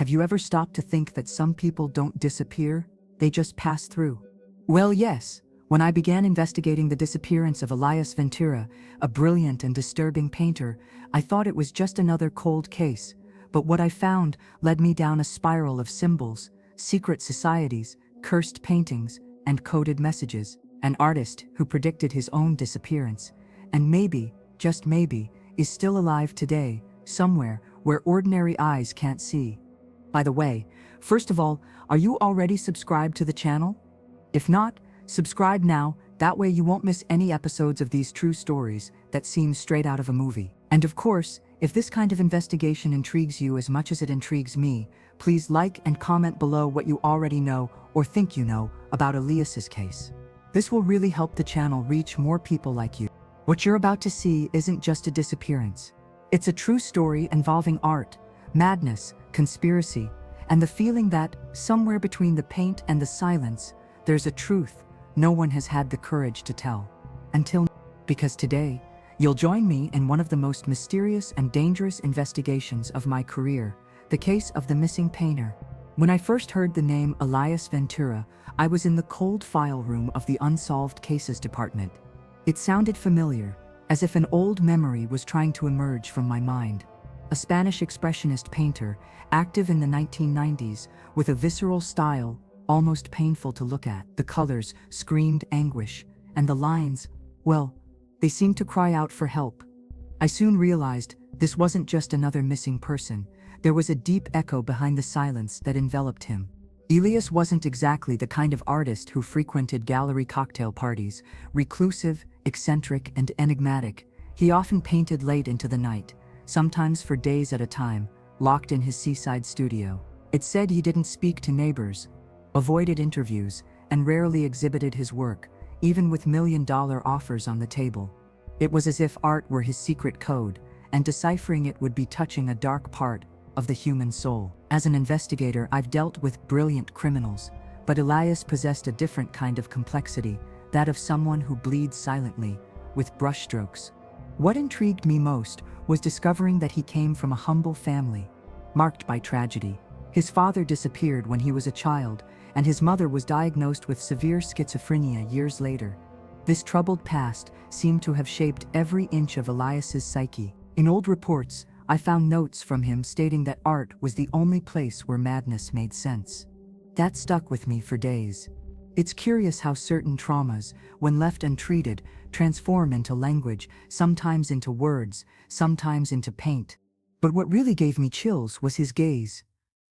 Have you ever stopped to think that some people don't disappear, they just pass through? Well, yes. When I began investigating the disappearance of Elias Ventura, a brilliant and disturbing painter, I thought it was just another cold case. But what I found led me down a spiral of symbols, secret societies, cursed paintings, and coded messages. An artist who predicted his own disappearance, and maybe, just maybe, is still alive today, somewhere where ordinary eyes can't see. By the way, first of all, are you already subscribed to the channel? If not, subscribe now, that way you won't miss any episodes of these true stories that seem straight out of a movie. And of course, if this kind of investigation intrigues you as much as it intrigues me, please like and comment below what you already know or think you know about Elias's case. This will really help the channel reach more people like you. What you're about to see isn't just a disappearance. It's a true story involving art, madness, conspiracy, and the feeling that, somewhere between the paint and the silence, there's a truth no one has had the courage to tell. Until now, because today, you'll join me in one of the most mysterious and dangerous investigations of my career, the case of the missing painter. When I first heard the name Elias Ventura, I was in the cold file room of the Unsolved Cases department. It sounded familiar, as if an old memory was trying to emerge from my mind. A Spanish expressionist painter, active in the 1990s, with a visceral style, almost painful to look at. The colors screamed anguish, and the lines, well, they seemed to cry out for help. I soon realized this wasn't just another missing person. There was a deep echo behind the silence that enveloped him. Elias wasn't exactly the kind of artist who frequented gallery cocktail parties, reclusive, eccentric, and enigmatic. He often painted late into the night, sometimes for days at a time, locked in his seaside studio. It said he didn't speak to neighbors, avoided interviews, and rarely exhibited his work, even with million-dollar offers on the table. It was as if art were his secret code, and deciphering it would be touching a dark part of the human soul. As an investigator, I've dealt with brilliant criminals, but Elias possessed a different kind of complexity, that of someone who bleeds silently, with brushstrokes. What intrigued me most was discovering that he came from a humble family, marked by tragedy. His father disappeared when he was a child, and his mother was diagnosed with severe schizophrenia years later. This troubled past seemed to have shaped every inch of Elias's psyche. In old reports, I found notes from him stating that art was the only place where madness made sense. That stuck with me for days. It's curious how certain traumas, when left untreated, transform into language, sometimes into words, sometimes into paint. But what really gave me chills was his gaze.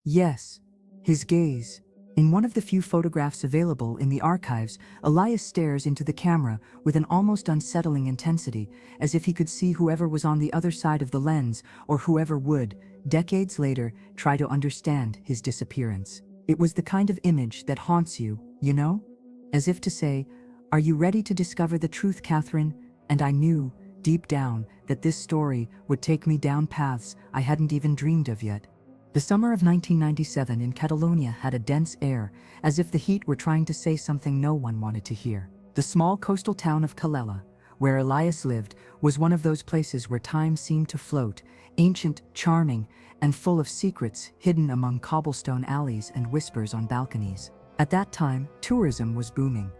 Yes, his gaze. In one of the few photographs available in the archives, Elias stares into the camera with an almost unsettling intensity, as if he could see whoever was on the other side of the lens, or whoever would, decades later, try to understand his disappearance. It was the kind of image that haunts you, you know? As if to say, "Are you ready to discover the truth, Catherine?" And I knew, deep down, that this story would take me down paths I hadn't even dreamed of yet. The summer of 1997 in Catalonia had a dense air, as if the heat were trying to say something no one wanted to hear. The small coastal town of Calella, where Elias lived, was one of those places where time seemed to float, ancient, charming, and full of secrets hidden among cobblestone alleys and whispers on balconies. At that time, tourism was booming.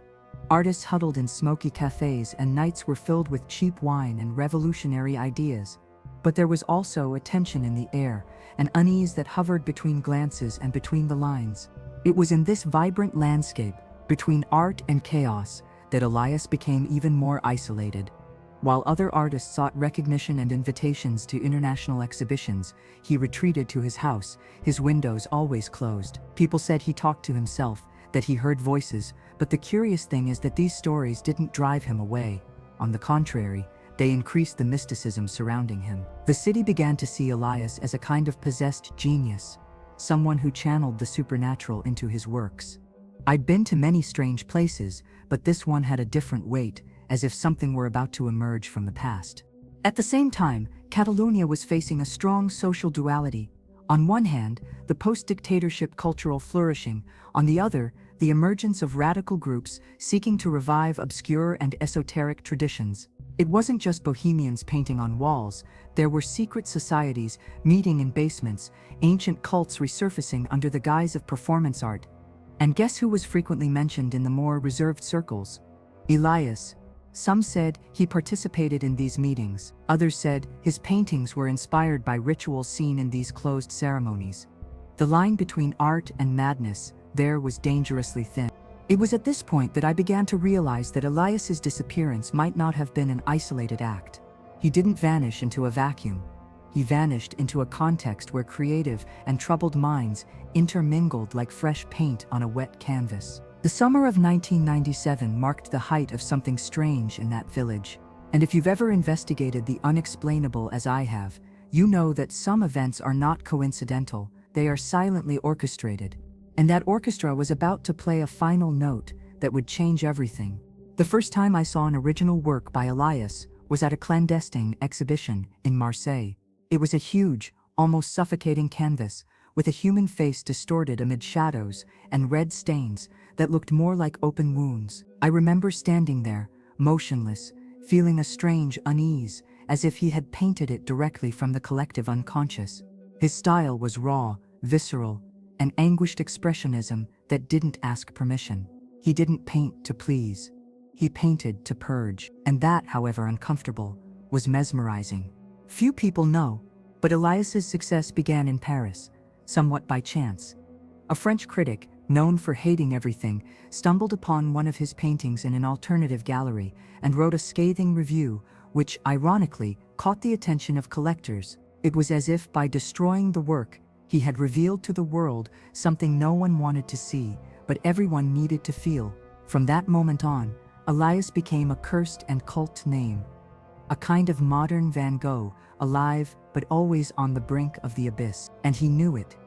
Artists huddled in smoky cafes, and nights were filled with cheap wine and revolutionary ideas. But there was also a tension in the air, an unease that hovered between glances and between the lines. It was in this vibrant landscape, between art and chaos, that Elias became even more isolated. While other artists sought recognition and invitations to international exhibitions, he retreated to his house, his windows always closed. People said he talked to himself, that he heard voices, but the curious thing is that these stories didn't drive him away. On the contrary, they increased the mysticism surrounding him. The city began to see Elias as a kind of possessed genius, someone who channeled the supernatural into his works. I'd been to many strange places, but this one had a different weight, as if something were about to emerge from the past. At the same time, Catalonia was facing a strong social duality. On one hand, the post-dictatorship cultural flourishing, on the other, the emergence of radical groups seeking to revive obscure and esoteric traditions. It wasn't just bohemians painting on walls, there were secret societies meeting in basements, ancient cults resurfacing under the guise of performance art. And guess who was frequently mentioned in the more reserved circles? Elias. Some said he participated in these meetings, others said his paintings were inspired by rituals seen in these closed ceremonies. The line between art and madness there was dangerously thin. It was at this point that I began to realize that Elias's disappearance might not have been an isolated act. He didn't vanish into a vacuum. He vanished into a context where creative and troubled minds intermingled like fresh paint on a wet canvas. The summer of 1997 marked the height of something strange in that village. And if you've ever investigated the unexplainable as I have, you know that some events are not coincidental, they are silently orchestrated. And that orchestra was about to play a final note that would change everything. The first time I saw an original work by Elias was at a clandestine exhibition in Marseille. It was a huge, almost suffocating canvas, with a human face distorted amid shadows and red stains that looked more like open wounds. I remember standing there, motionless, feeling a strange unease, as if he had painted it directly from the collective unconscious. His style was raw, visceral, an anguished expressionism that didn't ask permission. He didn't paint to please. He painted to purge. And that, however uncomfortable, was mesmerizing. Few people know, but Elias's success began in Paris, somewhat by chance. A French critic, known for hating everything, stumbled upon one of his paintings in an alternative gallery and wrote a scathing review, which, ironically, caught the attention of collectors. It was as if by destroying the work, he had revealed to the world something no one wanted to see, but everyone needed to feel. From that moment on, Elias became a cursed and cult name. A kind of modern Van Gogh, alive but always on the brink of the abyss. And he knew it.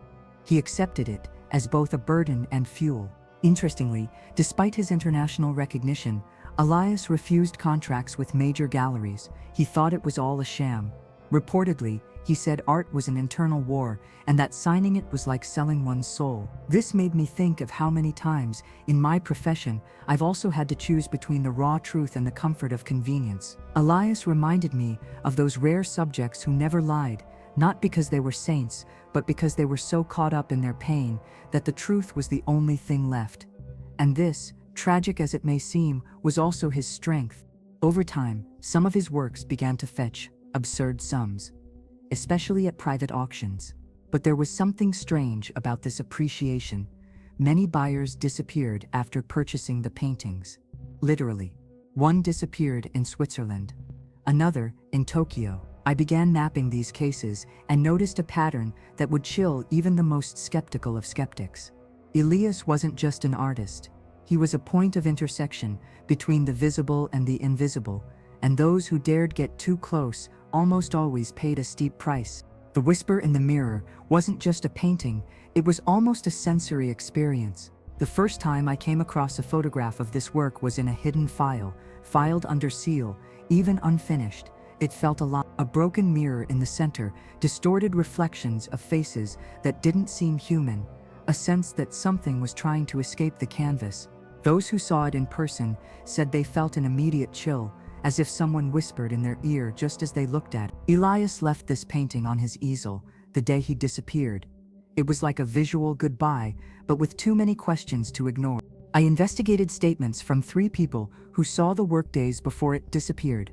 He accepted it as both a burden and fuel. Interestingly, despite his international recognition, Elias refused contracts with major galleries. He thought it was all a sham. Reportedly, he said art was an internal war and that signing it was like selling one's soul. This made me think of how many times, in my profession, I've also had to choose between the raw truth and the comfort of convenience. Elias reminded me of those rare subjects who never lied, not because they were saints, but because they were so caught up in their pain that the truth was the only thing left. And this, tragic as it may seem, was also his strength. Over time, some of his works began to fetch absurd sums, especially at private auctions. But there was something strange about this appreciation. Many buyers disappeared after purchasing the paintings. Literally. One disappeared in Switzerland, another in Tokyo. I began mapping these cases and noticed a pattern that would chill even the most skeptical of skeptics. Elias wasn't just an artist. He was a point of intersection between the visible and the invisible, and those who dared get too close almost always paid a steep price. The Whisper in the Mirror wasn't just a painting, it was almost a sensory experience. The first time I came across a photograph of this work was in a hidden file, filed under seal, even unfinished. It felt alive. A broken mirror in the center, distorted reflections of faces that didn't seem human, a sense that something was trying to escape the canvas. Those who saw it in person said they felt an immediate chill, as if someone whispered in their ear just as they looked at it. Elias left this painting on his easel the day he disappeared. It was like a visual goodbye, but with too many questions to ignore. I investigated statements from 3 people who saw the work days before it disappeared.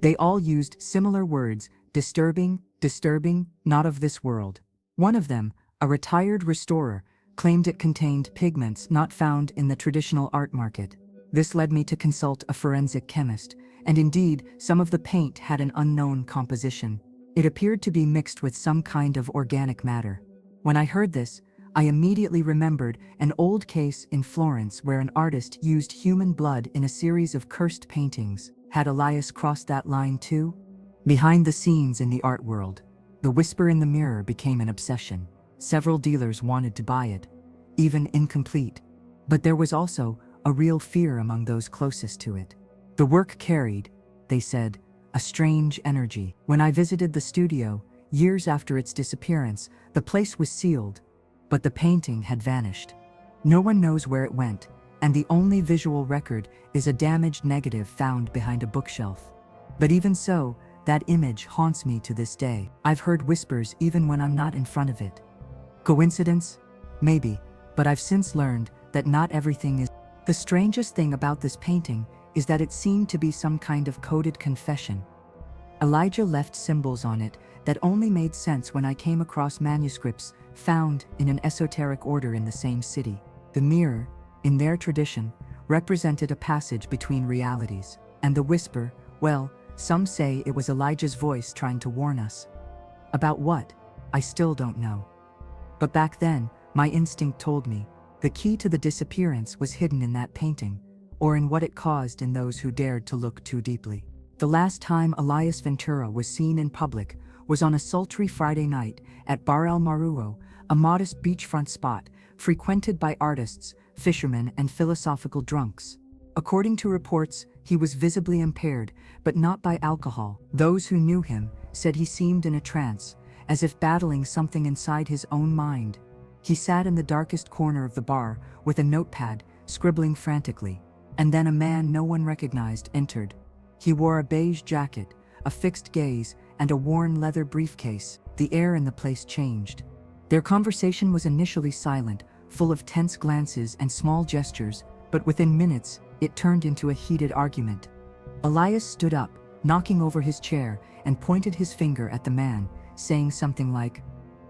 They all used similar words: disturbing, disturbing, not of this world. One of them, a retired restorer, claimed it contained pigments not found in the traditional art market. This led me to consult a forensic chemist, and indeed, some of the paint had an unknown composition. It appeared to be mixed with some kind of organic matter. When I heard this, I immediately remembered an old case in Florence where an artist used human blood in a series of cursed paintings. Had Elias crossed that line too? Behind the scenes in the art world, The Whisper in the Mirror became an obsession. Several dealers wanted to buy it, even incomplete. But there was also a real fear among those closest to it. The work carried, they said, a strange energy. When I visited the studio, years after its disappearance, the place was sealed, but the painting had vanished. No one knows where it went, and the only visual record is a damaged negative found behind a bookshelf. But even so, that image haunts me to this day. I've heard whispers even when I'm not in front of it. Coincidence? Maybe, but I've since learned that not everything is. The strangest thing about this painting is that it seemed to be some kind of coded confession. Elijah left symbols on it that only made sense when I came across manuscripts found in an esoteric order in the same city. The mirror, in their tradition, represented a passage between realities, and the whisper, well, some say it was Elijah's voice trying to warn us. About what? I still don't know. But back then, my instinct told me the key to the disappearance was hidden in that painting, or in what it caused in those who dared to look too deeply. The last time Elias Ventura was seen in public was on a sultry Friday night at Bar El Marujo, a modest beachfront spot frequented by artists, fishermen, and philosophical drunks. According to reports, he was visibly impaired, but not by alcohol. Those who knew him said he seemed in a trance, as if battling something inside his own mind. He sat in the darkest corner of the bar with a notepad, scribbling frantically. And then a man no one recognized entered. He wore a beige jacket, a fixed gaze, and a worn leather briefcase. The air in the place changed. Their conversation was initially silent, full of tense glances and small gestures, but within minutes, it turned into a heated argument. Elias stood up, knocking over his chair, and pointed his finger at the man, saying something like,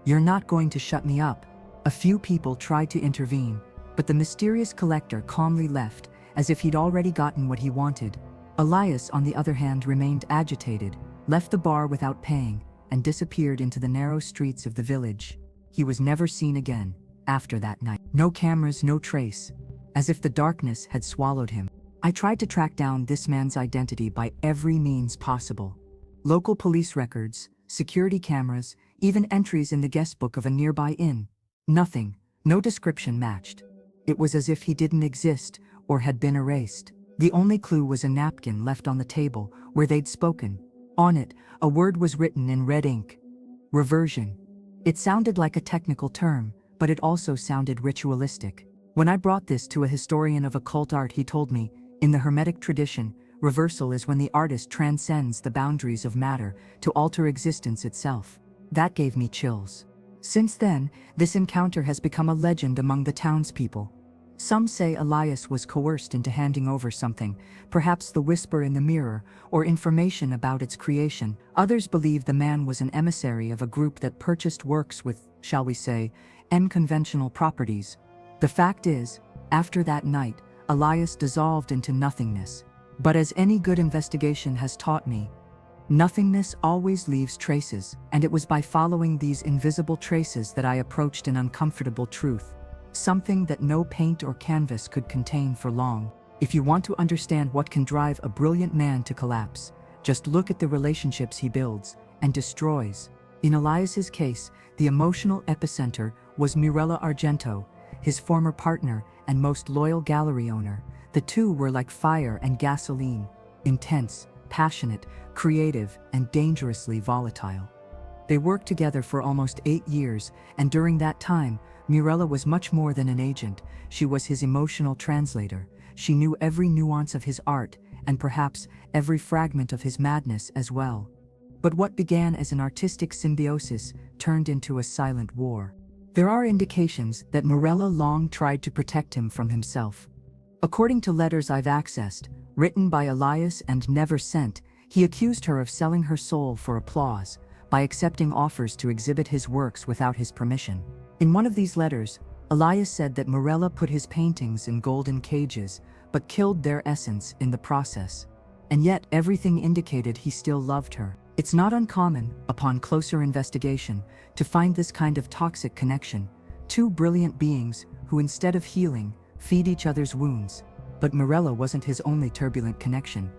"You're not going to shut me up." A few people tried to intervene, but the mysterious collector calmly left, as if he'd already gotten what he wanted. Elias, on the other hand, remained agitated, left the bar without paying, and disappeared into the narrow streets of the village. He was never seen again after that night. No cameras, no trace, as if the darkness had swallowed him. I tried to track down this man's identity by every means possible. Local police records, security cameras, even entries in the guest book of a nearby inn. Nothing, no description matched. It was as if he didn't exist or had been erased. The only clue was a napkin left on the table where they'd spoken. On it, a word was written in red ink. Reversion. It sounded like a technical term, but it also sounded ritualistic. When I brought this to a historian of occult art, he told me, in the Hermetic tradition, reversal is when the artist transcends the boundaries of matter to alter existence itself. That gave me chills. Since then, this encounter has become a legend among the townspeople. Some say Elias was coerced into handing over something, perhaps the whisper in the mirror, or information about its creation. Others believe the man was an emissary of a group that purchased works with, shall we say, unconventional properties. The fact is, after that night, Elias dissolved into nothingness. But as any good investigation has taught me, nothingness always leaves traces, and it was by following these invisible traces that I approached an uncomfortable truth. Something that no paint or canvas could contain for long. If you want to understand what can drive a brilliant man to collapse, just look at the relationships he builds and destroys. In Elias's case, the emotional epicenter was Mirella Argento, his former partner and most loyal gallery owner. The two were like fire and gasoline, intense, passionate, creative, and dangerously volatile. They worked together for almost 8 years, and during that time, Mirella was much more than an agent. She was his emotional translator. She knew every nuance of his art, and perhaps every fragment of his madness as well. But what began as an artistic symbiosis turned into a silent war. There are indications that Mirella long tried to protect him from himself. According to letters I've accessed, written by Elias and never sent, he accused her of selling her soul for applause by accepting offers to exhibit his works without his permission. In one of these letters, Elias said that Mirella put his paintings in golden cages, but killed their essence in the process. And yet everything indicated he still loved her. It's not uncommon, upon closer investigation, to find this kind of toxic connection. Two brilliant beings who, instead of healing, feed each other's wounds. But Mirella wasn't his only turbulent connection.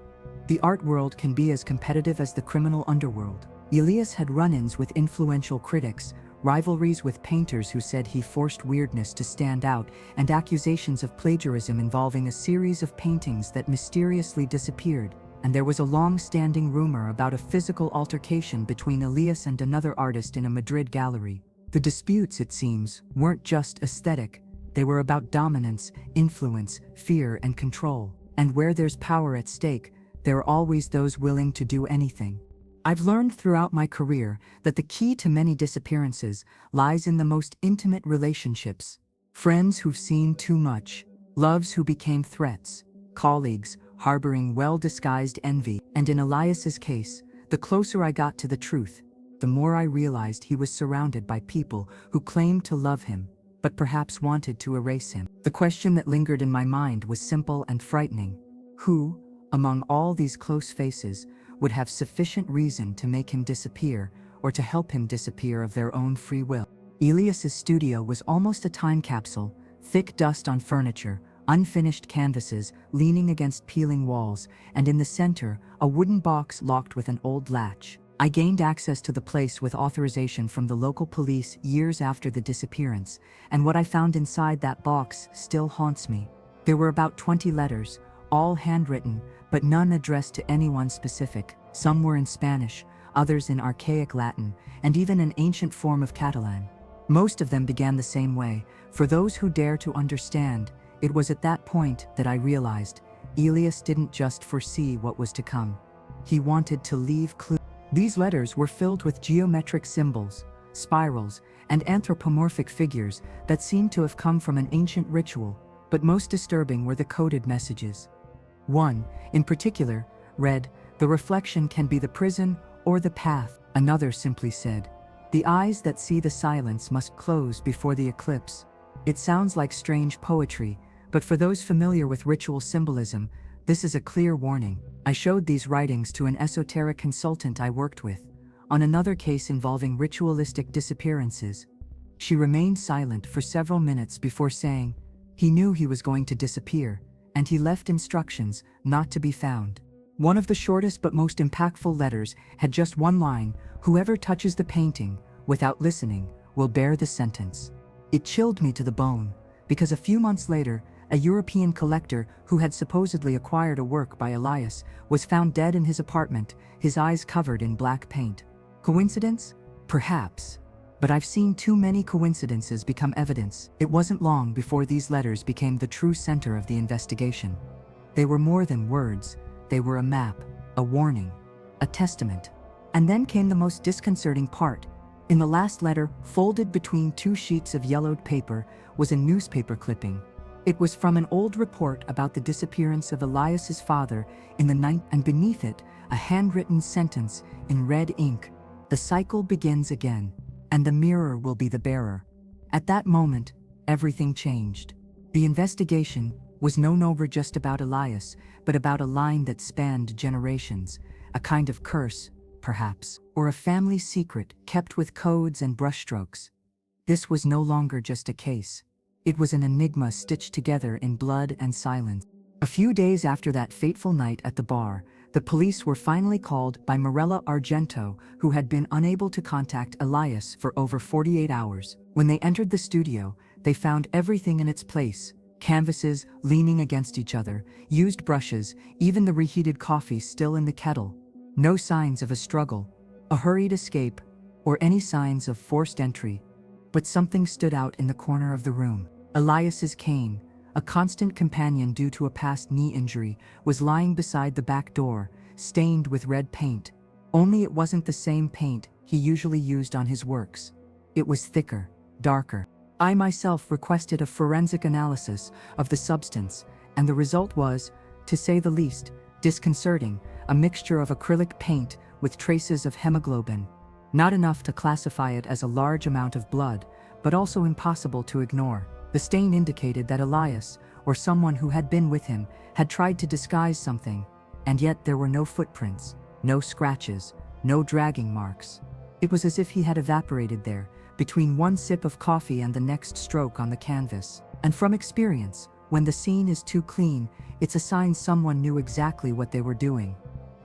The art world can be as competitive as the criminal underworld. Elias had run-ins with influential critics, rivalries with painters who said he forced weirdness to stand out, and accusations of plagiarism involving a series of paintings that mysteriously disappeared. And there was a long-standing rumor about a physical altercation between Elias and another artist in a Madrid gallery. The disputes, it seems, weren't just aesthetic. They were about dominance, influence, fear, and control. And where there's power at stake, there are always those willing to do anything. I've learned throughout my career that the key to many disappearances lies in the most intimate relationships. Friends who've seen too much, loves who became threats, colleagues harboring well-disguised envy. And in Elias's case, the closer I got to the truth, the more I realized he was surrounded by people who claimed to love him, but perhaps wanted to erase him. The question that lingered in my mind was simple and frightening. Who, among all these close faces, would have sufficient reason to make him disappear or to help him disappear of their own free will? Elias's studio was almost a time capsule, thick dust on furniture, unfinished canvases leaning against peeling walls, and in the center, a wooden box locked with an old latch. I gained access to the place with authorization from the local police years after the disappearance, and what I found inside that box still haunts me. There were about 20 letters, all handwritten, but none addressed to anyone specific. Some were in Spanish, others in archaic Latin, and even an ancient form of Catalan. Most of them began the same way. For those who dare to understand, it was at that point that I realized Elias didn't just foresee what was to come. He wanted to leave clues. These letters were filled with geometric symbols, spirals, and anthropomorphic figures that seemed to have come from an ancient ritual, but most disturbing were the coded messages. One, in particular, read, "The reflection can be the prison or the path." Another simply said, "The eyes that see the silence must close before the eclipse." It sounds like strange poetry, but for those familiar with ritual symbolism, this is a clear warning. I showed these writings to an esoteric consultant I worked with, on another case involving ritualistic disappearances. She remained silent for several minutes before saying, "He knew he was going to disappear, and he left instructions not to be found." One of the shortest but most impactful letters had just one line, "Whoever touches the painting, without listening, will bear the sentence." It chilled me to the bone, because a few months later, a European collector who had supposedly acquired a work by Elias was found dead in his apartment, his eyes covered in black paint. Coincidence? Perhaps. But I've seen too many coincidences become evidence. It wasn't long before these letters became the true center of the investigation. They were more than words. They were a map, a warning, a testament. And then came the most disconcerting part. In the last letter, folded between two sheets of yellowed paper, was a newspaper clipping. It was from an old report about the disappearance of Elias's father in the night, and beneath it, a handwritten sentence in red ink. "The cycle begins again, and the mirror will be the bearer." At that moment, everything changed. The investigation was no longer just about Elias, but about a line that spanned generations, a kind of curse, perhaps, or a family secret kept with codes and brushstrokes. This was no longer just a case. It was an enigma stitched together in blood and silence. A few days after that fateful night at the bar, the police were finally called by Mirella Argento, who had been unable to contact Elias for over 48 hours. When they entered the studio, they found everything in its place: canvases leaning against each other, used brushes, even the reheated coffee still in the kettle. No signs of a struggle, a hurried escape, or any signs of forced entry. But something stood out in the corner of the room. Elias's cane, a constant companion due to a past knee injury, was lying beside the back door, stained with red paint. Only it wasn't the same paint he usually used on his works. It was thicker, darker. I myself requested a forensic analysis of the substance, and the result was, to say the least, disconcerting: a mixture of acrylic paint with traces of hemoglobin. Not enough to classify it as a large amount of blood, but also impossible to ignore. The stain indicated that Elias, or someone who had been with him, had tried to disguise something, and yet there were no footprints, no scratches, no dragging marks. It was as if he had evaporated there, between one sip of coffee and the next stroke on the canvas. And from experience, when the scene is too clean, it's a sign someone knew exactly what they were doing.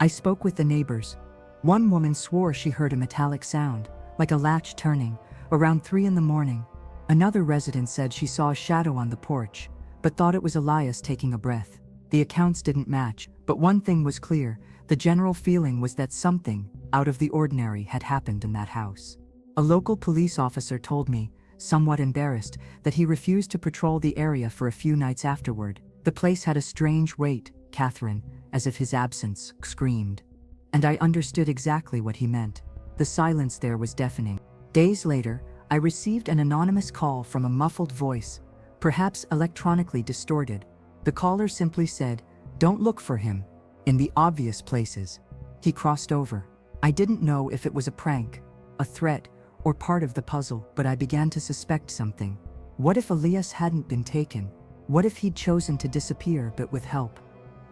I spoke with the neighbors. One woman swore she heard a metallic sound, like a latch turning, around 3 a.m. Another resident said she saw a shadow on the porch, but thought it was Elias taking a breath. The accounts didn't match, but one thing was clear: the general feeling was that something out of the ordinary had happened in that house. A local police officer told me, somewhat embarrassed, that he refused to patrol the area for a few nights afterward. "The place had a strange weight, Catherine," as if his absence screamed. And I understood exactly what he meant. The silence there was deafening. Days later, I received an anonymous call from a muffled voice, perhaps electronically distorted. The caller simply said, "Don't look for him in the obvious places. He crossed over." I didn't know if it was a prank, a threat, or part of the puzzle, but I began to suspect something. What if Elias hadn't been taken? What if he'd chosen to disappear but with help?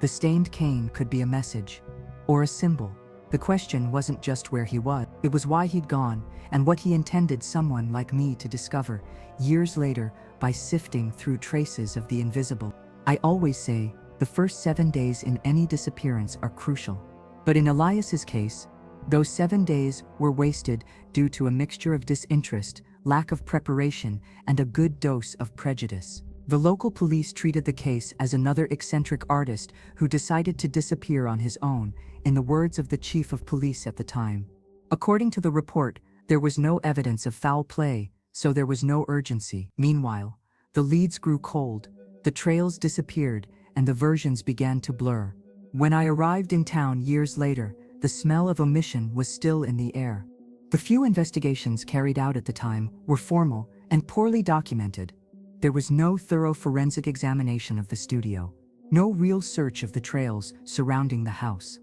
The stained cane could be a message, or a symbol. The question wasn't just where he was, it was why he'd gone, and what he intended someone like me to discover, years later, by sifting through traces of the invisible. I always say, the first 7 days in any disappearance are crucial. But in Elias's case, those 7 days were wasted due to a mixture of disinterest, lack of preparation, and a good dose of prejudice. The local police treated the case as another eccentric artist who decided to disappear on his own, in the words of the chief of police at the time. According to the report, there was no evidence of foul play, so there was no urgency. Meanwhile, the leads grew cold, the trails disappeared, and the versions began to blur. When I arrived in town years later, the smell of omission was still in the air. The few investigations carried out at the time were formal and poorly documented. There was no thorough forensic examination of the studio, no real search of the trails surrounding the house,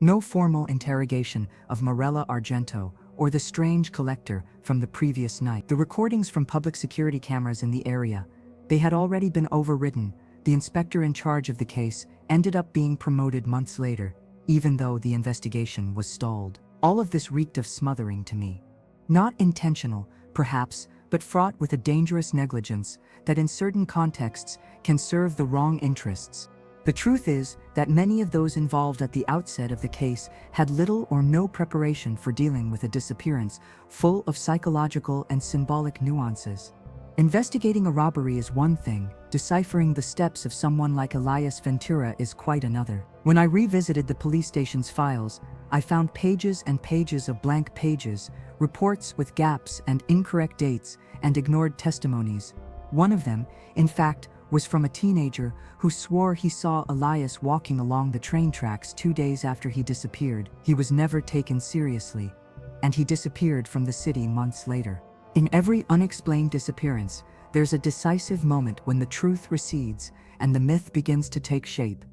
no formal interrogation of Morella Argento or the strange collector from the previous night. The recordings from public security cameras in the area, they had already been overridden. The inspector in charge of the case ended up being promoted months later, even though the investigation was stalled. All of this reeked of smothering to me. Not intentional, perhaps, but fraught with a dangerous negligence that in certain contexts can serve the wrong interests. The truth is that many of those involved at the outset of the case had little or no preparation for dealing with a disappearance full of psychological and symbolic nuances. Investigating a robbery is one thing, deciphering the steps of someone like Elias Ventura is quite another. When I revisited the police station's files, I found pages and pages of blank pages, reports with gaps and incorrect dates, and ignored testimonies. One of them, in fact, was from a teenager who swore he saw Elias walking along the train tracks 2 days after he disappeared. He was never taken seriously, and he disappeared from the city months later. In every unexplained disappearance, there's a decisive moment when the truth recedes and the myth begins to take shape.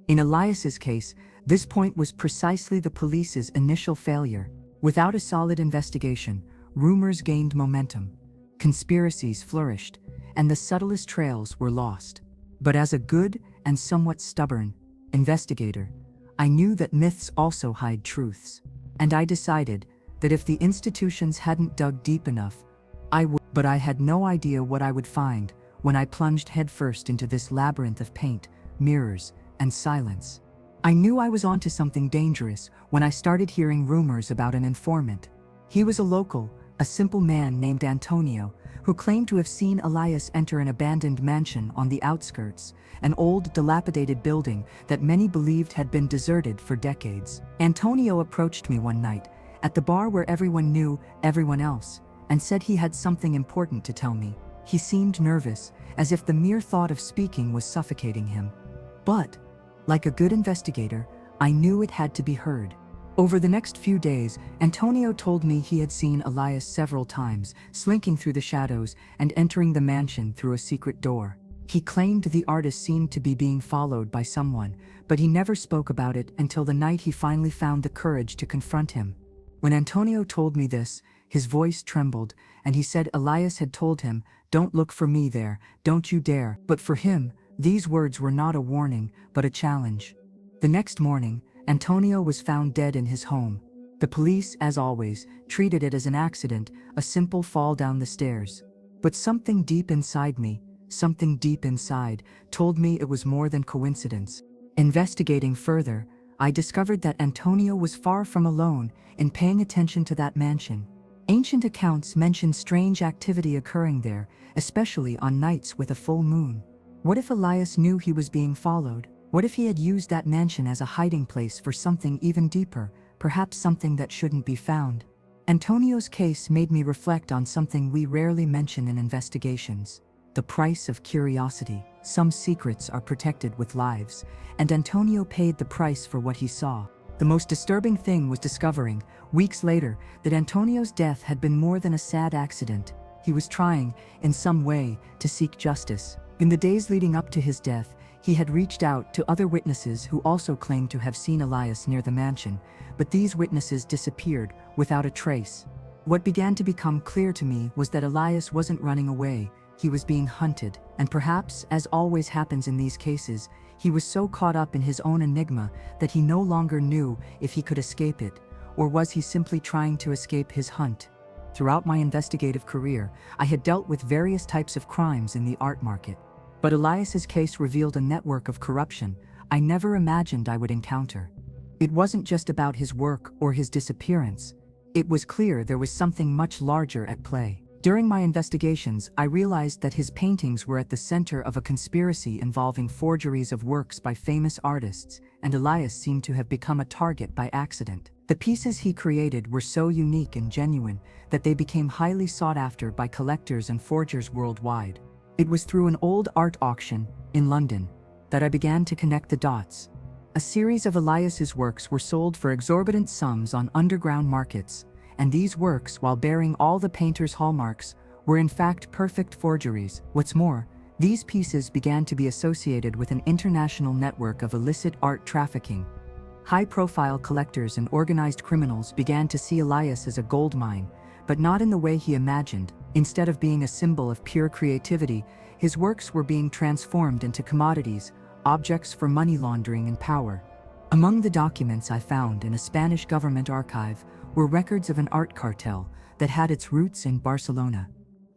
In Elias's case, this point was precisely the police's initial failure. Without a solid investigation, rumors gained momentum, conspiracies flourished, and the subtlest trails were lost. But as a good and somewhat stubborn investigator, I knew that myths also hide truths. And I decided that if the institutions hadn't dug deep enough, I would. But I had no idea what I would find when I plunged headfirst into this labyrinth of paint, mirrors, and silence. I knew I was onto something dangerous when I started hearing rumors about an informant. He was a local, a simple man named Antonio, who claimed to have seen Elias enter an abandoned mansion on the outskirts, an old, dilapidated building that many believed had been deserted for decades. Antonio approached me one night, at the bar where everyone knew everyone else, and said he had something important to tell me. He seemed nervous, as if the mere thought of speaking was suffocating him. But, like a good investigator, I knew it had to be heard. Over the next few days, Antonio told me he had seen Elias several times, slinking through the shadows and entering the mansion through a secret door. He claimed the artist seemed to be being followed by someone, but he never spoke about it until the night he finally found the courage to confront him. When Antonio told me this, his voice trembled, and he said Elias had told him, "Don't look for me there, don't you dare." But for him, these words were not a warning, but a challenge. The next morning, Antonio was found dead in his home. The police, as always, treated it as an accident, a simple fall down the stairs. But something deep inside me, told me it was more than coincidence. Investigating further, I discovered that Antonio was far from alone in paying attention to that mansion. Ancient accounts mention strange activity occurring there, especially on nights with a full moon. What if Elias knew he was being followed? What if he had used that mansion as a hiding place for something even deeper, perhaps something that shouldn't be found? Antonio's case made me reflect on something we rarely mention in investigations: the price of curiosity. some secrets are protected with lives, and Antonio paid the price for what he saw. The most disturbing thing was discovering, weeks later, that Antonio's death had been more than a sad accident. He was trying, in some way, to seek justice. In the days leading up to his death, he had reached out to other witnesses who also claimed to have seen Elias near the mansion, but these witnesses disappeared without a trace. What began to become clear to me was that Elias wasn't running away, he was being hunted, and perhaps, as always happens in these cases, he was so caught up in his own enigma that he no longer knew if he could escape it, or was he simply trying to escape his hunt? Throughout my investigative career, I had dealt with various types of crimes in the art market. But Elias's case revealed a network of corruption I never imagined I would encounter. It wasn't just about his work or his disappearance. It was clear there was something much larger at play. During my investigations, I realized that his paintings were at the center of a conspiracy involving forgeries of works by famous artists, and Elias seemed to have become a target by accident. The pieces he created were so unique and genuine that they became highly sought after by collectors and forgers worldwide. It was through an old art auction in London that I began to connect the dots. A series of Elias's works were sold for exorbitant sums on underground markets, and these works, while bearing all the painter's hallmarks, were in fact perfect forgeries. What's more, these pieces began to be associated with an international network of illicit art trafficking. High-profile collectors and organized criminals began to see Elias as a gold mine, but not in the way he imagined. Instead of being a symbol of pure creativity, his works were being transformed into commodities, objects for money laundering and power. Among the documents I found in a Spanish government archive were records of an art cartel that had its roots in Barcelona.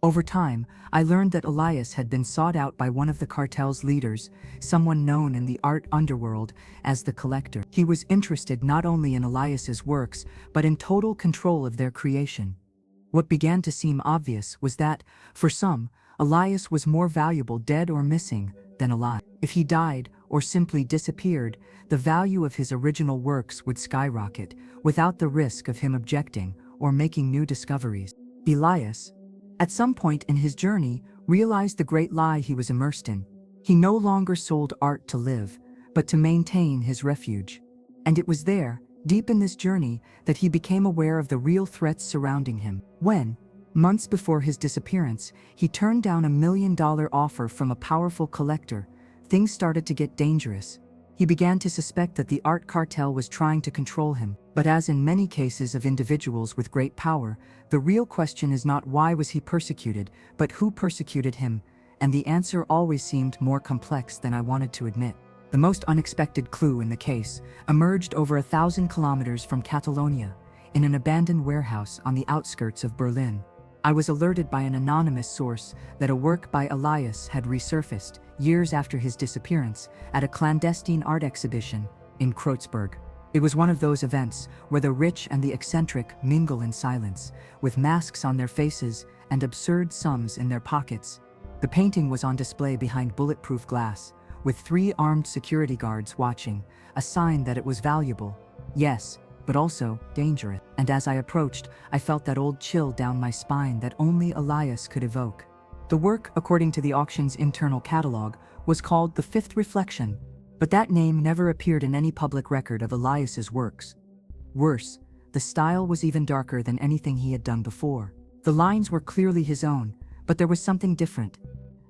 Over time, I learned that Elias had been sought out by one of the cartel's leaders, someone known in the art underworld as the Collector. He was interested not only in Elias's works, but in total control of their creation. What began to seem obvious was that, for some, Elias was more valuable dead or missing than alive. If he died or simply disappeared, the value of his original works would skyrocket, without the risk of him objecting or making new discoveries. Elias, at some point in his journey, realized the great lie he was immersed in. He no longer sold art to live, but to maintain his refuge. And it was there, deep in this journey, that he became aware of the real threats surrounding him. When, months before his disappearance, he turned down $1 million offer from a powerful collector, things started to get dangerous. He began to suspect that the art cartel was trying to control him. But as in many cases of individuals with great power, the real question is not why was he persecuted, but who persecuted him, and the answer always seemed more complex than I wanted to admit. The most unexpected clue in the case emerged over 1,000 kilometers from Catalonia, in an abandoned warehouse on the outskirts of Berlin. I was alerted by an anonymous source that a work by Elias had resurfaced, years after his disappearance, at a clandestine art exhibition in Kreuzberg. It was one of those events where the rich and the eccentric mingle in silence, with masks on their faces and absurd sums in their pockets. The painting was on display behind bulletproof glass, with 3 armed security guards watching, a sign that it was valuable, yes, but also dangerous. And as I approached, I felt that old chill down my spine that only Elias could evoke. The work, according to the auction's internal catalog, was called The Fifth Reflection, but that name never appeared in any public record of Elias's works. Worse, the style was even darker than anything he had done before. The lines were clearly his own, but there was something different,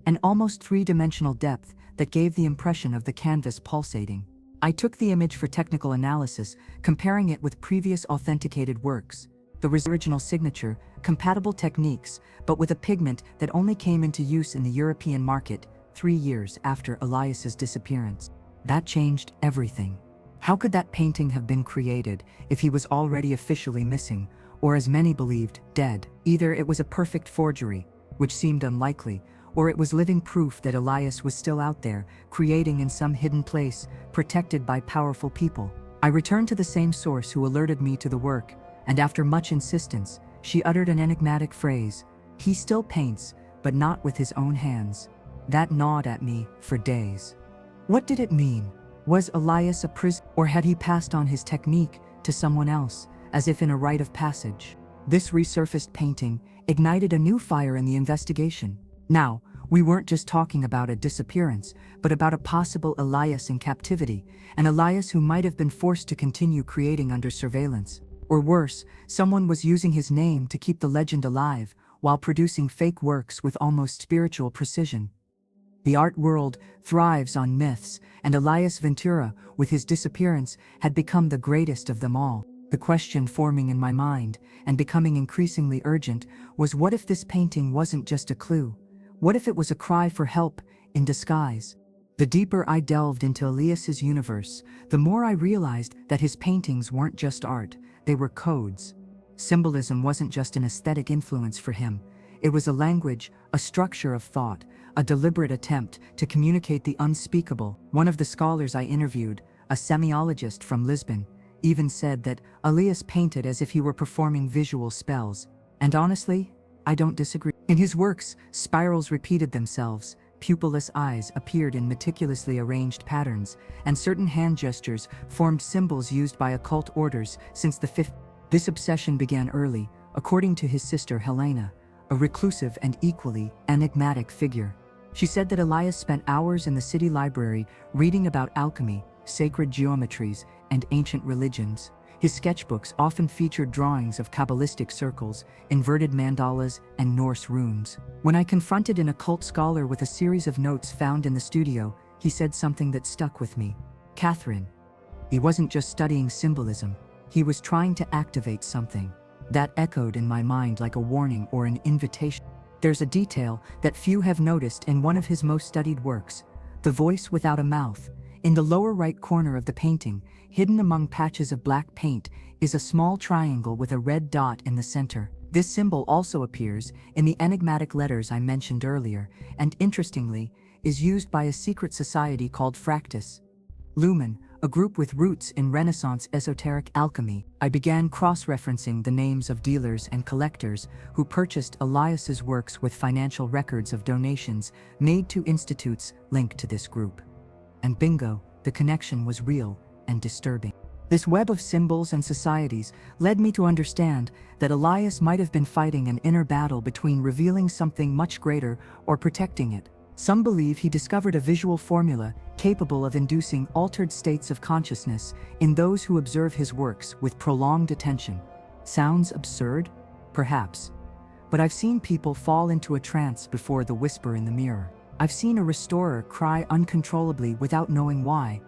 an almost 3-dimensional depth that gave the impression of the canvas pulsating. I took the image for technical analysis, comparing it with previous authenticated works. The original signature, compatible techniques, but with a pigment that only came into use in the European market 3 years after Elias's disappearance. That changed everything. How could that painting have been created if he was already officially missing, or as many believed, dead? Either it was a perfect forgery, which seemed unlikely, or it was living proof that Elias was still out there, creating in some hidden place, protected by powerful people. I returned to the same source who alerted me to the work, and after much insistence, she uttered an enigmatic phrase: "He still paints, but not with his own hands." That gnawed at me for days. What did it mean? Was Elias a prisoner, or had he passed on his technique to someone else, as if in a rite of passage? This resurfaced painting ignited a new fire in the investigation. Now, We weren't just talking about a disappearance, but about a possible Elias in captivity, an Elias who might have been forced to continue creating under surveillance. Or worse, someone was using his name to keep the legend alive, while producing fake works with almost spiritual precision. The art world thrives on myths, and Elias Ventura, with his disappearance, had become the greatest of them all. The question forming in my mind, and becoming increasingly urgent, was what if this painting wasn't just a clue? What if it was a cry for help in disguise? The deeper I delved into Elias's universe, the more I realized that his paintings weren't just art, they were codes. Symbolism wasn't just an aesthetic influence for him, it was a language, a structure of thought, a deliberate attempt to communicate the unspeakable. One of the scholars I interviewed, a semiologist from Lisbon, even said that Elias painted as if he were performing visual spells. And honestly, I don't disagree. In his works, spirals repeated themselves, pupilless eyes appeared in meticulously arranged patterns, and certain hand gestures formed symbols used by occult orders since the 5th. This obsession began early, according to his sister Helena, a reclusive and equally enigmatic figure. She said that Elias spent hours in the city library reading about alchemy, sacred geometries, and ancient religions. His sketchbooks often featured drawings of Kabbalistic circles, inverted mandalas, and Norse runes. When I confronted an occult scholar with a series of notes found in the studio, he said something that stuck with me. "Catherine, he wasn't just studying symbolism, he was trying to activate something." That echoed in my mind like a warning or an invitation. There's a detail that few have noticed in one of his most studied works, the voice without a mouth. In the lower right corner of the painting, hidden among patches of black paint, is a small triangle with a red dot in the center. This symbol also appears in the enigmatic letters I mentioned earlier, and interestingly, is used by a secret society called Fractus Lumen, a group with roots in Renaissance esoteric alchemy. I began cross-referencing the names of dealers and collectors who purchased Elias's works with financial records of donations made to institutes linked to this group. And bingo, the connection was real and disturbing. This web of symbols and societies led me to understand that Elias might have been fighting an inner battle between revealing something much greater or protecting it. Some believe he discovered a visual formula capable of inducing altered states of consciousness in those who observe his works with prolonged attention. Sounds absurd? Perhaps. But I've seen people fall into a trance before the whisper in the mirror. I've seen a restorer cry uncontrollably without knowing why.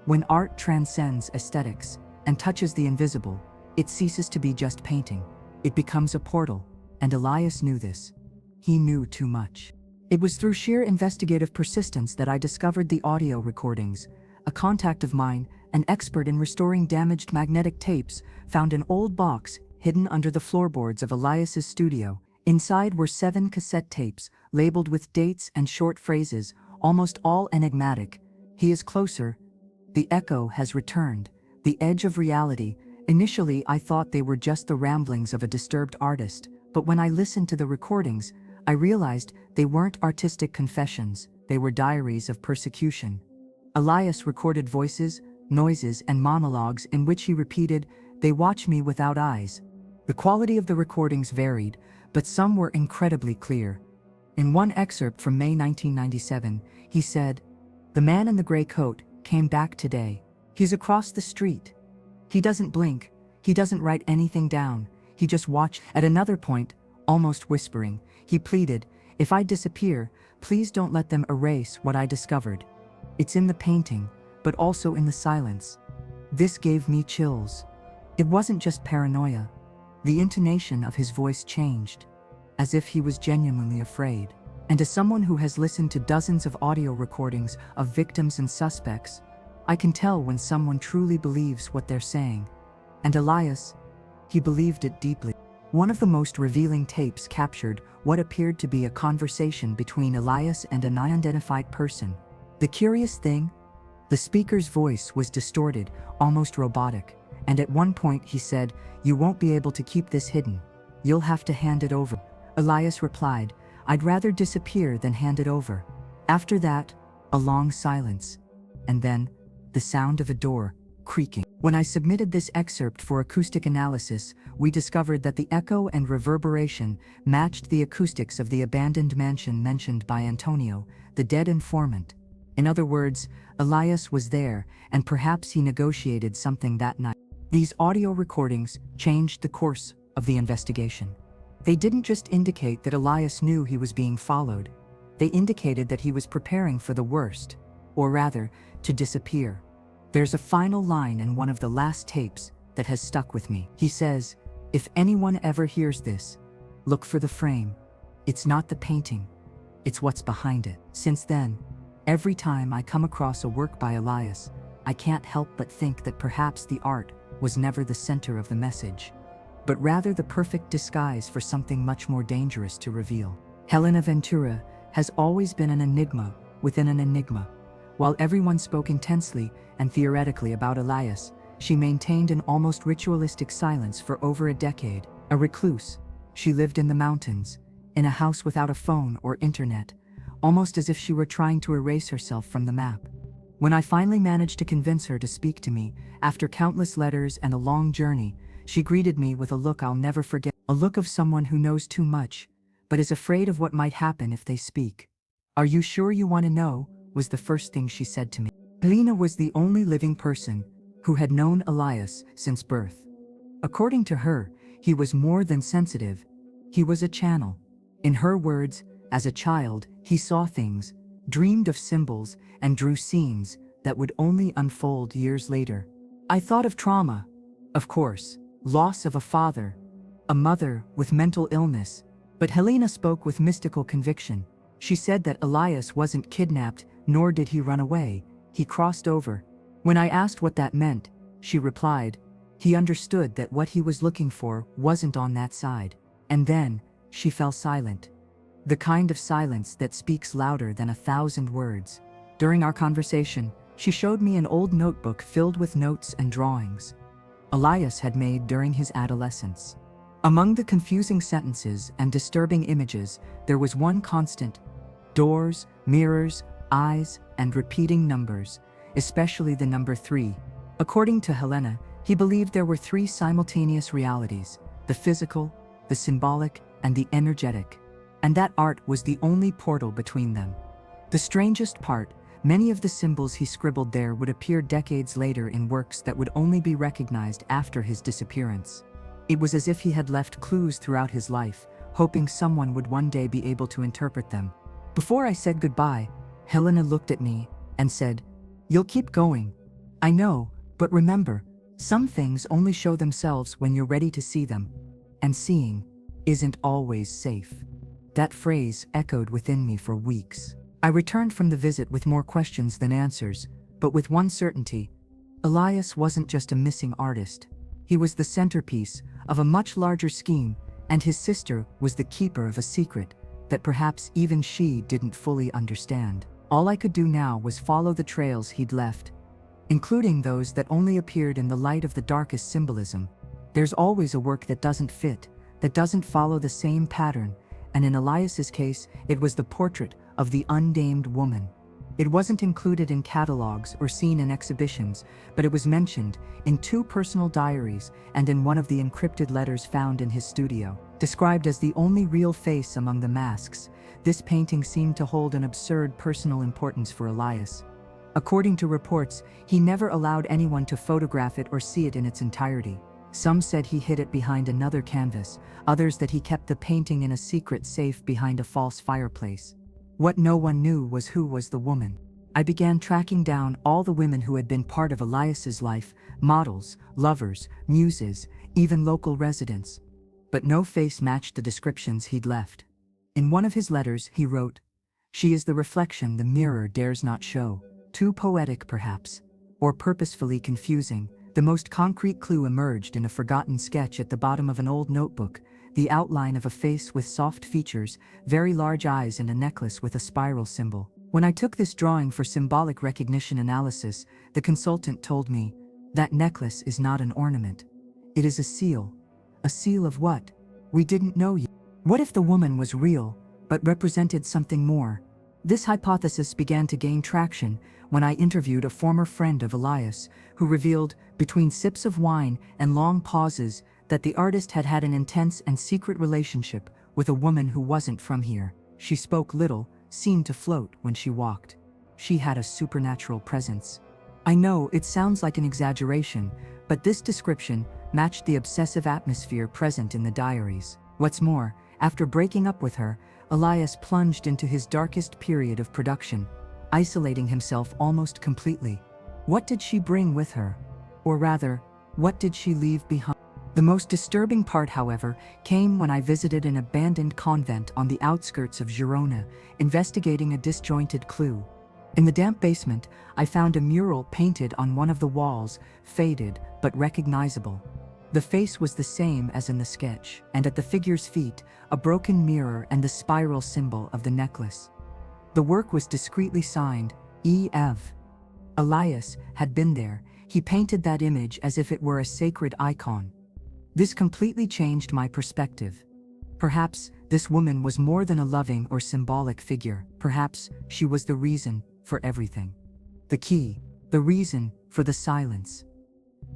When art transcends aesthetics and touches the invisible, it ceases to be just painting. It becomes a portal, and Elias knew this. He knew too much. It was through sheer investigative persistence that I discovered the audio recordings. A contact of mine, an expert in restoring damaged magnetic tapes, found an old box hidden under the floorboards of Elias's studio. Inside were 7 cassette tapes, labeled with dates and short phrases, almost all enigmatic. "He is closer. The echo has returned. The edge of reality." Initially, I thought they were just the ramblings of a disturbed artist, but when I listened to the recordings, I realized they weren't artistic confessions, they were diaries of persecution. Elias recorded voices, noises, and monologues in which he repeated, "They watch me without eyes." The quality of the recordings varied, but some were incredibly clear. In one excerpt from May 1997, he said, "The man in the gray coat came back today. He's across the street. He doesn't blink, he doesn't write anything down, he just watched." At another point, almost whispering, he pleaded, "If I disappear, please don't let them erase what I discovered. It's in the painting, but also in the silence." This gave me chills. It wasn't just paranoia. The intonation of his voice changed, as if he was genuinely afraid. And as someone who has listened to dozens of audio recordings of victims and suspects, I can tell when someone truly believes what they're saying. And Elias, he believed it deeply. One of the most revealing tapes captured what appeared to be a conversation between Elias and an unidentified person. The curious thing? The speaker's voice was distorted, almost robotic, and at one point he said, "You won't be able to keep this hidden. You'll have to hand it over." Elias replied, "I'd rather disappear than hand it over." After that, a long silence, and then the sound of a door creaking. When I submitted this excerpt for acoustic analysis, we discovered that the echo and reverberation matched the acoustics of the abandoned mansion mentioned by Antonio, the dead informant. In other words, Elias was there, and perhaps he negotiated something that night. These audio recordings changed the course of the investigation. They didn't just indicate that Elias knew he was being followed. They indicated that he was preparing for the worst, or rather, to disappear. There's a final line in one of the last tapes that has stuck with me. He says, "If anyone ever hears this, look for the frame. It's not the painting, it's what's behind it." Since then, every time I come across a work by Elias, I can't help but think that perhaps the art was never the center of the message, but rather the perfect disguise for something much more dangerous to reveal. Elias Ventura has always been an enigma within an enigma. While everyone spoke intensely and theoretically about Elias, she maintained an almost ritualistic silence for over a decade. A recluse, she lived in the mountains, in a house without a phone or internet, almost as if she were trying to erase herself from the map. When I finally managed to convince her to speak to me, after countless letters and a long journey, she greeted me with a look I'll never forget, a look of someone who knows too much, but is afraid of what might happen if they speak. "Are you sure you want to know?" was the first thing she said to me. Helena was the only living person who had known Elias since birth. According to her, he was more than sensitive, he was a channel. In her words, as a child, he saw things, dreamed of symbols, and drew scenes that would only unfold years later. I thought of trauma, of course, loss of a father, a mother with mental illness, but Helena spoke with mystical conviction. She said that Elias wasn't kidnapped, nor did he run away, he crossed over. When I asked what that meant, she replied, he understood that what he was looking for wasn't on that side. And then, she fell silent. The kind of silence that speaks louder than 1,000 words. During our conversation, she showed me an old notebook filled with notes and drawings Elias had made during his adolescence. Among the confusing sentences and disturbing images, there was one constant: doors, mirrors, eyes, and repeating numbers, especially the number 3. According to Helena, he believed there were 3 simultaneous realities: the physical, the symbolic, and the energetic, and that art was the only portal between them. The strangest part, many of the symbols he scribbled there would appear decades later in works that would only be recognized after his disappearance. It was as if he had left clues throughout his life, hoping someone would one day be able to interpret them. Before I said goodbye, Helena looked at me and said, "You'll keep going. I know, but remember, some things only show themselves when you're ready to see them, and seeing isn't always safe." That phrase echoed within me for weeks. I returned from the visit with more questions than answers, but with one certainty: Elias wasn't just a missing artist. He was the centerpiece of a much larger scheme, and his sister was the keeper of a secret that perhaps even she didn't fully understand. All I could do now was follow the trails he'd left, including those that only appeared in the light of the darkest symbolism. There's always a work that doesn't fit, that doesn't follow the same pattern, and in Elias's case, it was the portrait of the unnamed woman. It wasn't included in catalogs or seen in exhibitions, but it was mentioned in 2 personal diaries and in one of the encrypted letters found in his studio. Described as the only real face among the masks, this painting seemed to hold an absurd personal importance for Elias. According to reports, he never allowed anyone to photograph it or see it in its entirety. Some said he hid it behind another canvas, others that he kept the painting in a secret safe behind a false fireplace. What no one knew was who was the woman. I began tracking down all the women who had been part of Elias's life, models, lovers, muses, even local residents. But no face matched the descriptions he'd left. In one of his letters, he wrote, "She is the reflection the mirror dares not show." Too poetic, perhaps, or purposefully confusing, the most concrete clue emerged in a forgotten sketch at the bottom of an old notebook, the outline of a face with soft features, very large eyes, and a necklace with a spiral symbol. When I took this drawing for symbolic recognition analysis, the consultant told me, "That necklace is not an ornament. It is a seal." A seal of what? We didn't know yet. What if the woman was real, but represented something more? This hypothesis began to gain traction when I interviewed a former friend of Elias, who revealed, between sips of wine and long pauses, that the artist had had an intense and secret relationship with a woman who wasn't from here. She spoke little, seemed to float when she walked. She had a supernatural presence. I know it sounds like an exaggeration, but this description matched the obsessive atmosphere present in the diaries. What's more, after breaking up with her, Elias plunged into his darkest period of production, isolating himself almost completely. What did she bring with her? Or rather, what did she leave behind? The most disturbing part, however, came when I visited an abandoned convent on the outskirts of Girona, investigating a disjointed clue. In the damp basement, I found a mural painted on one of the walls, faded but recognizable. The face was the same as in the sketch, and at the figure's feet, a broken mirror and the spiral symbol of the necklace. The work was discreetly signed, E.F. Elias had been there. He painted that image as if it were a sacred icon. This completely changed my perspective. Perhaps this woman was more than a loving or symbolic figure. Perhaps she was the reason for everything. The key, the reason for the silence.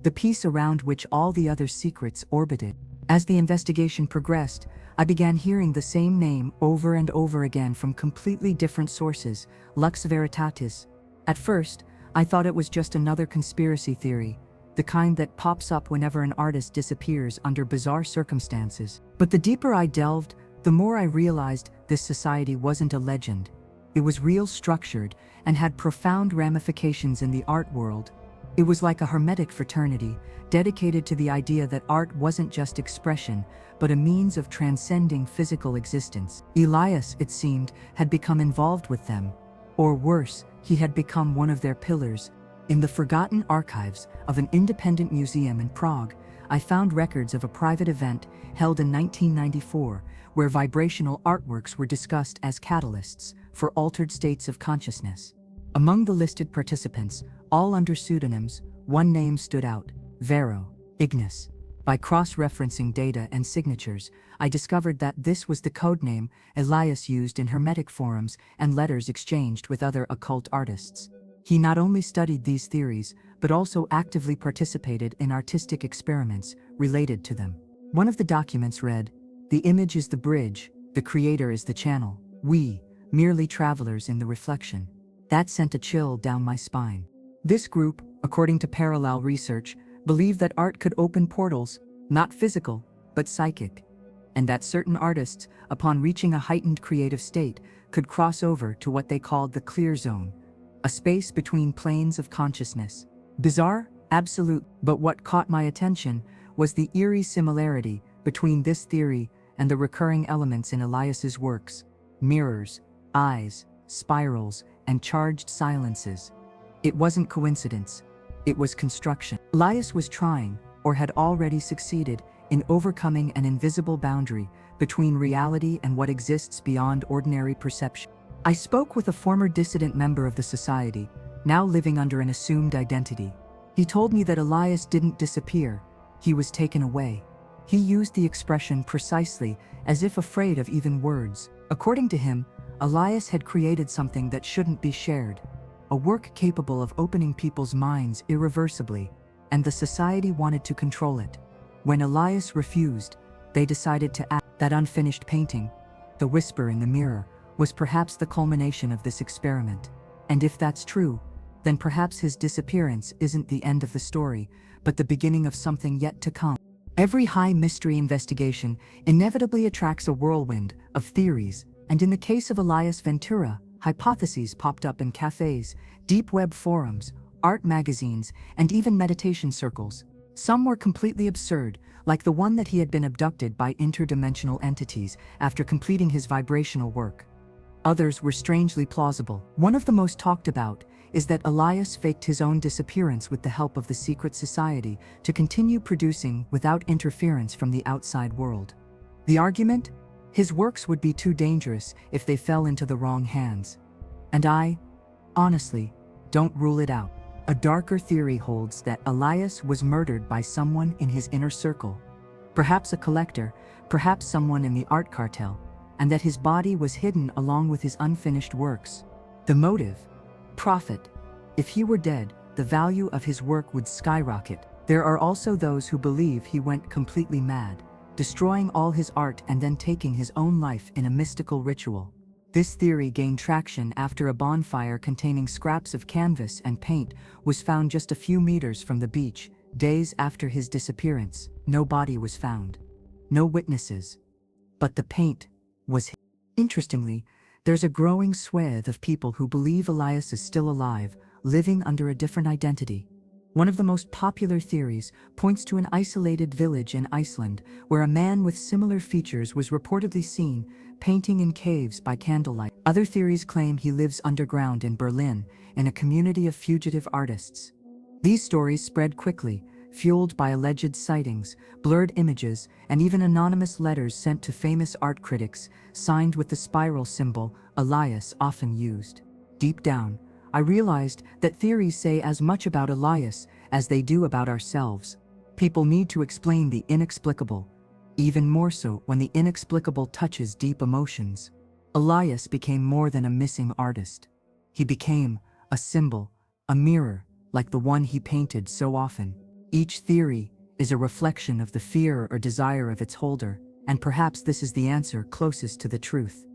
The piece around which all the other secrets orbited. As the investigation progressed, I began hearing the same name over and over again from completely different sources, Lux Veritatis. At first, I thought it was just another conspiracy theory, the kind that pops up whenever an artist disappears under bizarre circumstances. But the deeper I delved, the more I realized this society wasn't a legend. It was real, structured, and had profound ramifications in the art world. It was like a hermetic fraternity, dedicated to the idea that art wasn't just expression, but a means of transcending physical existence. Elias, it seemed, had become involved with them. Or worse, he had become one of their pillars. In the forgotten archives of an independent museum in Prague, I found records of a private event held in 1994, where vibrational artworks were discussed as catalysts for altered states of consciousness. Among the listed participants, all under pseudonyms, one name stood out: Vero Ignis. By cross-referencing data and signatures, I discovered that this was the codename Elias used in hermetic forums and letters exchanged with other occult artists. He not only studied these theories, but also actively participated in artistic experiments related to them. One of the documents read, "The image is the bridge, the creator is the channel. We, merely travelers in the reflection." That sent a chill down my spine. This group, according to parallel research, believed that art could open portals, not physical, but psychic, and that certain artists, upon reaching a heightened creative state, could cross over to what they called the clear zone, a space between planes of consciousness. Bizarre? Absolute. But what caught my attention was the eerie similarity between this theory and the recurring elements in Elias's works: mirrors, eyes, spirals, and charged silences. It wasn't coincidence. It was construction. Elias was trying, or had already succeeded, in overcoming an invisible boundary between reality and what exists beyond ordinary perception. I spoke with a former dissident member of the society, now living under an assumed identity. He told me that Elias didn't disappear, he was taken away. He used the expression precisely, as if afraid of even words. According to him, Elias had created something that shouldn't be shared, a work capable of opening people's minds irreversibly, and the society wanted to control it. When Elias refused, they decided to act. That unfinished painting, the whisper in the mirror, was perhaps the culmination of this experiment. And if that's true, then perhaps his disappearance isn't the end of the story, but the beginning of something yet to come. Every high mystery investigation inevitably attracts a whirlwind of theories, and in the case of Elias Ventura, hypotheses popped up in cafes, deep web forums, art magazines, and even meditation circles. Some were completely absurd, like the one that he had been abducted by interdimensional entities after completing his vibrational work. Others were strangely plausible. One of the most talked about is that Elias faked his own disappearance with the help of the secret society to continue producing without interference from the outside world. The argument? His works would be too dangerous if they fell into the wrong hands. And I, honestly, don't rule it out. A darker theory holds that Elias was murdered by someone in his inner circle. Perhaps a collector, perhaps someone in the art cartel, and that his body was hidden along with his unfinished works. The motive? Profit. If he were dead, the value of his work would skyrocket. There are also those who believe he went completely mad, destroying all his art and then taking his own life in a mystical ritual. This theory gained traction after a bonfire containing scraps of canvas and paint was found just a few meters from the beach, days after his disappearance. No body was found. No witnesses. But the paint was hidden. Interestingly, there's a growing swathe of people who believe Elias is still alive, living under a different identity. One of the most popular theories points to an isolated village in Iceland where a man with similar features was reportedly seen painting in caves by candlelight. Other theories claim he lives underground in Berlin in a community of fugitive artists. These stories spread quickly, fueled by alleged sightings, blurred images, and even anonymous letters sent to famous art critics, signed with the spiral symbol Elias often used. Deep down, I realized that theories say as much about Elias as they do about ourselves. People need to explain the inexplicable, even more so when the inexplicable touches deep emotions. Elias became more than a missing artist. He became a symbol, a mirror, like the one he painted so often. Each theory is a reflection of the fear or desire of its holder, and perhaps this is the answer closest to the truth.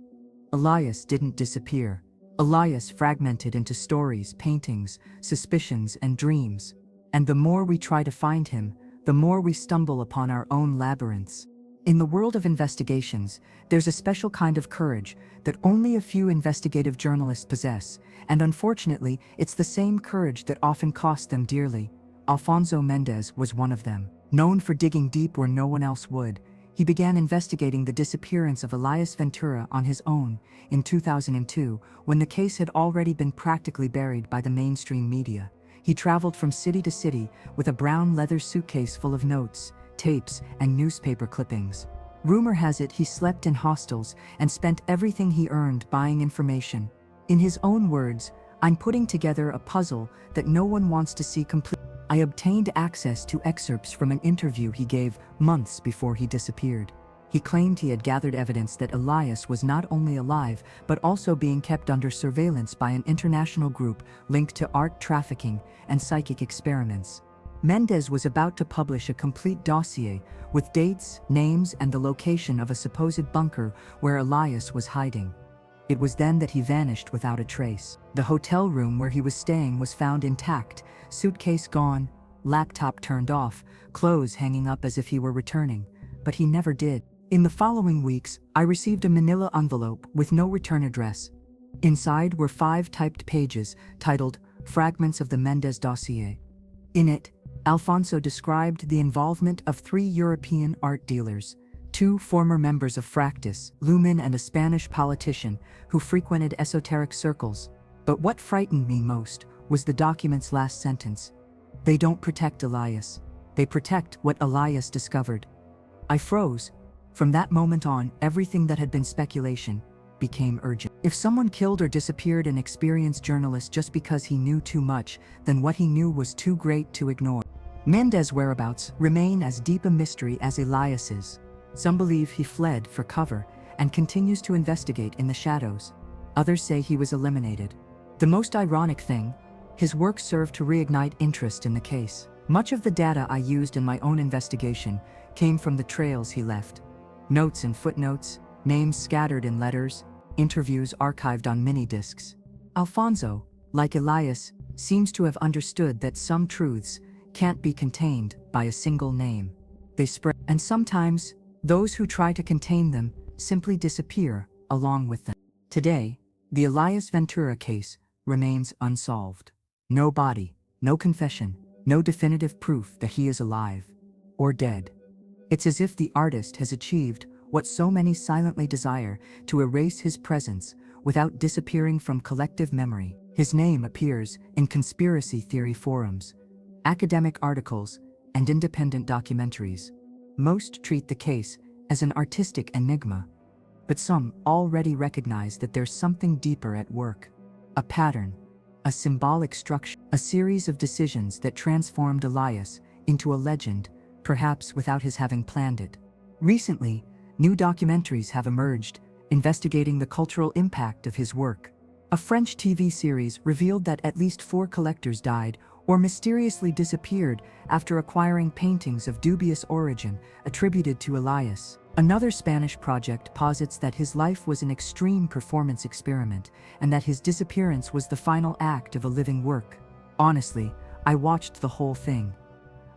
Elias didn't disappear. Elias fragmented into stories, paintings, suspicions, and dreams. And the more we try to find him, the more we stumble upon our own labyrinths. In the world of investigations, there's a special kind of courage that only a few investigative journalists possess, and unfortunately, it's the same courage that often costs them dearly. Alfonso Mendez was one of them. Known for digging deep where no one else would, he began investigating the disappearance of Elias Ventura on his own in 2002, when the case had already been practically buried by the mainstream media. He traveled from city to city with a brown leather suitcase full of notes, tapes, and newspaper clippings. Rumor has it he slept in hostels and spent everything he earned buying information. In his own words, "I'm putting together a puzzle that no one wants to see complete." I obtained access to excerpts from an interview he gave months before he disappeared. He claimed he had gathered evidence that Elias was not only alive, but also being kept under surveillance by an international group linked to art trafficking and psychic experiments. Mendez was about to publish a complete dossier with dates, names, and the location of a supposed bunker where Elias was hiding. It was then that he vanished without a trace. The hotel room where he was staying was found intact, suitcase gone, laptop turned off, clothes hanging up as if he were returning, but he never did. In the following weeks, I received a manila envelope with no return address. Inside were 5 typed pages titled Fragments of the Mendez Dossier. In it, Alfonso described the involvement of 3 European art dealers, 2 former members of Fractus, Lumen, and a Spanish politician who frequented esoteric circles. But what frightened me most was the document's last sentence. They don't protect Elias. They protect what Elias discovered. I froze. From that moment on, everything that had been speculation became urgent. If someone killed or disappeared an experienced journalist just because he knew too much, then what he knew was too great to ignore. Mendez's whereabouts remain as deep a mystery as Elias's. Some believe he fled for cover and continues to investigate in the shadows. Others say he was eliminated. The most ironic thing, his work served to reignite interest in the case. Much of the data I used in my own investigation came from the trails he left. Notes and footnotes, names scattered in letters, interviews archived on mini-discs. Alfonso, like Elias, seems to have understood that some truths can't be contained by a single name. They spread, and sometimes those who try to contain them simply disappear along with them. Today, the Elias Ventura case remains unsolved. No body, no confession, no definitive proof that he is alive or dead. It's as if the artist has achieved what so many silently desire, to erase his presence without disappearing from collective memory. His name appears in conspiracy theory forums, academic articles, and independent documentaries. Most treat the case as an artistic enigma, but some already recognize that there's something deeper at work. A pattern, a symbolic structure, a series of decisions that transformed Elias into a legend, perhaps without his having planned it. Recently, new documentaries have emerged, investigating the cultural impact of his work. A French TV series revealed that at least 4 collectors died or mysteriously disappeared after acquiring paintings of dubious origin attributed to Elias. Another Spanish project posits that his life was an extreme performance experiment and that his disappearance was the final act of a living work. Honestly, I watched the whole thing.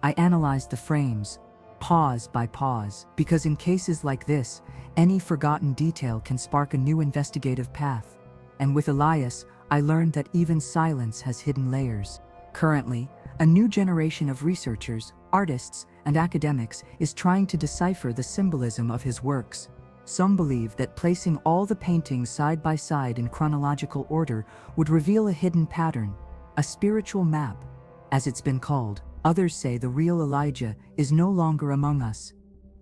I analyzed the frames, pause by pause, because in cases like this, any forgotten detail can spark a new investigative path. And with Elias, I learned that even silence has hidden layers. Currently, a new generation of researchers, artists, and academics is trying to decipher the symbolism of his works. Some believe that placing all the paintings side by side in chronological order would reveal a hidden pattern, a spiritual map, as it's been called. Others say the real Elijah is no longer among us,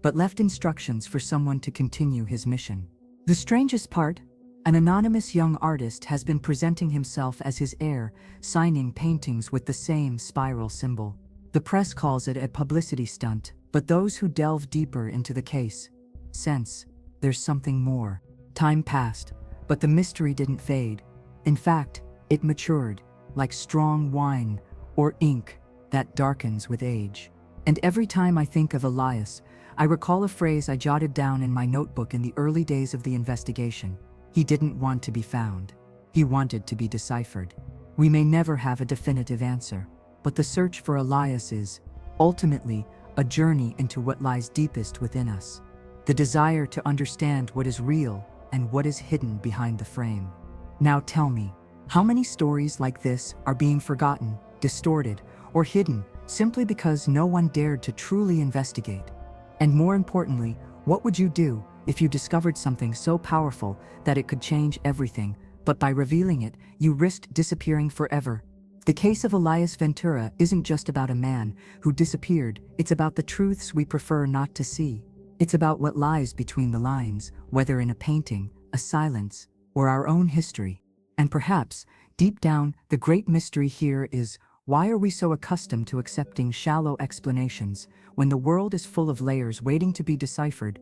but left instructions for someone to continue his mission. The strangest part? An anonymous young artist has been presenting himself as his heir, signing paintings with the same spiral symbol. The press calls it a publicity stunt, but those who delve deeper into the case sense there's something more. Time passed, but the mystery didn't fade. In fact, it matured, like strong wine or ink that darkens with age. And every time I think of Elias, I recall a phrase I jotted down in my notebook in the early days of the investigation. He didn't want to be found. He wanted to be deciphered. We may never have a definitive answer, but the search for Elias is, ultimately, a journey into what lies deepest within us. The desire to understand what is real and what is hidden behind the frame. Now tell me, how many stories like this are being forgotten, distorted, or hidden simply because no one dared to truly investigate? And more importantly, what would you do if you discovered something so powerful that it could change everything, but by revealing it, you risked disappearing forever? The case of Elias Ventura isn't just about a man who disappeared, it's about the truths we prefer not to see. It's about what lies between the lines, whether in a painting, a silence, or our own history. And perhaps, deep down, the great mystery here is, why are we so accustomed to accepting shallow explanations when the world is full of layers waiting to be deciphered?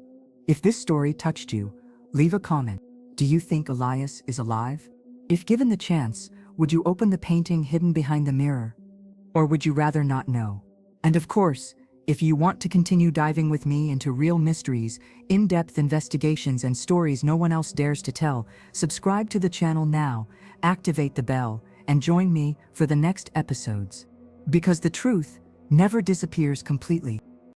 If this story touched you, leave a comment. Do you think Elias is alive? If given the chance, would you open the painting hidden behind the mirror? Or would you rather not know? And of course, if you want to continue diving with me into real mysteries, in-depth investigations, and stories no one else dares to tell, subscribe to the channel now, activate the bell, and join me for the next episodes. Because the truth never disappears completely.